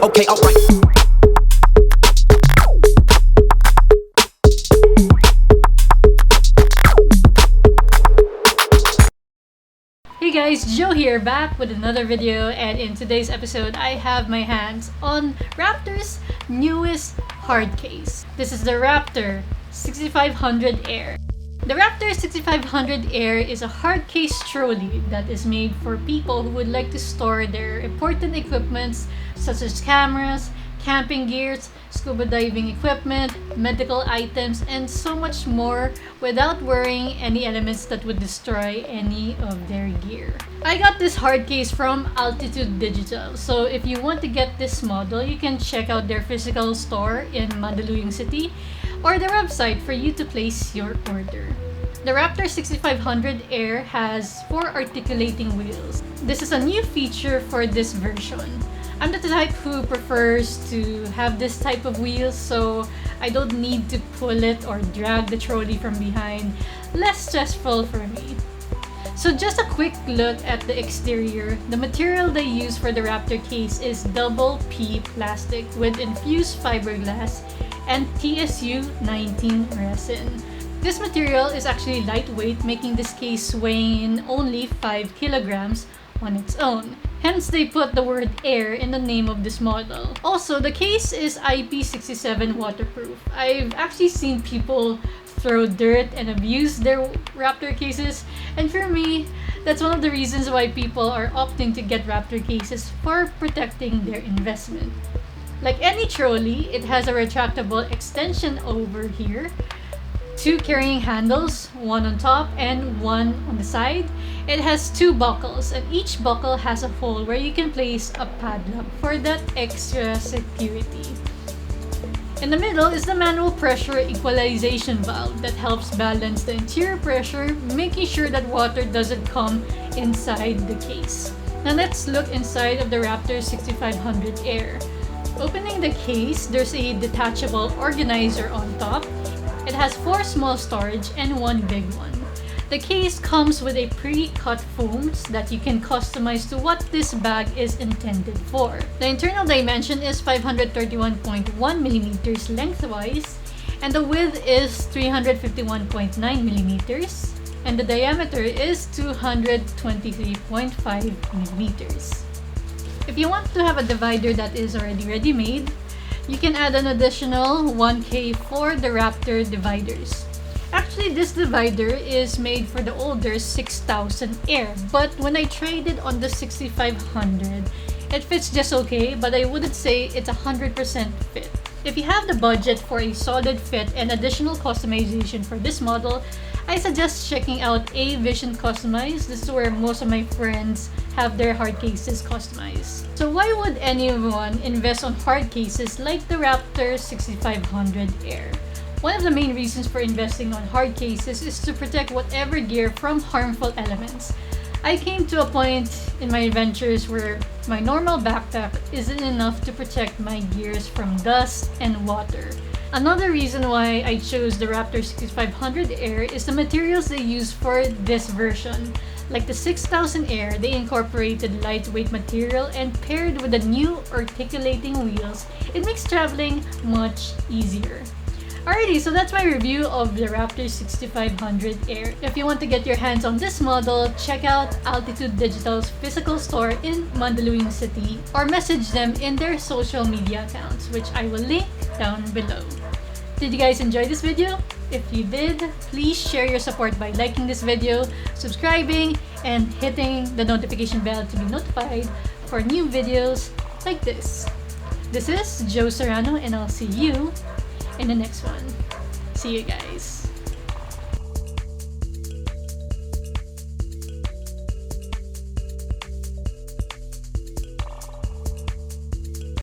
Okay, alright. Hey guys, Joe here, back with another video, and in today's episode I have my hands on Raptor's newest hard case. This is the Raptor 6500 Air. The Raptor 6500 Air is a hard case trolley that is made for people who would like to store their important equipments such as cameras, camping gears, scuba diving equipment, medical items, and so much more without worrying any elements that would destroy any of their gear. I got this hard case from Altitude Digital, so if you want to get this model, you can check out their physical store in Mandaluyong City or their website for you to place your order. The Raptor 6500 Air has 4 articulating wheels. This is a new feature for this version. I'm the type who prefers to have this type of wheels, so I don't need to pull it or drag the trolley from behind. Less stressful for me. So just a quick look at the exterior. The material they use for the Raptor case is double P plastic with infused fiberglass and TSU 19 resin. This material is actually lightweight, making this case weighing only 5 kilograms on its own. Hence, they put the word air in the name of this model. Also, the case is Ip67 Waterproof. I've actually seen people throw dirt and abuse their Raptor cases, and for me, that's one of the reasons why people are opting to get Raptor cases for protecting their investment. Like any trolley, it has a retractable extension over here, 2 carrying handles, one on top and one on the side. It has 2 buckles, and each buckle has a hole where you can place a padlock for that extra security. In the middle is the manual pressure equalization valve that helps balance the interior pressure, making sure that water doesn't come inside the case. Now let's look inside of the Raptor 6500 Air. Opening the case, there's a detachable organizer on top. It has 4 small storage and 1 big one. The case comes with a pre-cut foams that you can customize to what this bag is intended for. The internal dimension is 531.1 millimeters lengthwise, and the width is 351.9 millimeters, and the diameter is 223.5 millimeters. If you want to have a divider that is already ready-made, you can add an additional 1K for the Raptor dividers. Actually, this divider is made for the older 6000 Air, but when I tried it on the 6500, it fits just okay, but I wouldn't say it's 100% fit. If you have the budget for a solid fit and additional customization for this model, I suggest checking out A Vision Customize. This is where most of my friends have their hard cases customized. So why would anyone invest on hard cases like the Raptor 6500 Air? One of the main reasons for investing on hard cases is to protect whatever gear from harmful elements. I came to a point in my adventures where my normal backpack isn't enough to protect my gears from dust and water. Another reason why I chose the Raptor 6500 Air is the materials they use for this version. Like the 6000 Air, they incorporated lightweight material, and paired with the new articulating wheels, it makes traveling much easier. Alrighty, so that's my review of the Raptor 6500 Air. If you want to get your hands on this model, check out Altitude Digital's physical store in Mandaluyong City, or message them in their social media accounts, which I will link down below. Did you guys enjoy this video? If you did, please share your support by liking this video, subscribing, and hitting the notification bell to be notified for new videos like this. This is Joe Serrano, and I'll see you in the next one. See you guys.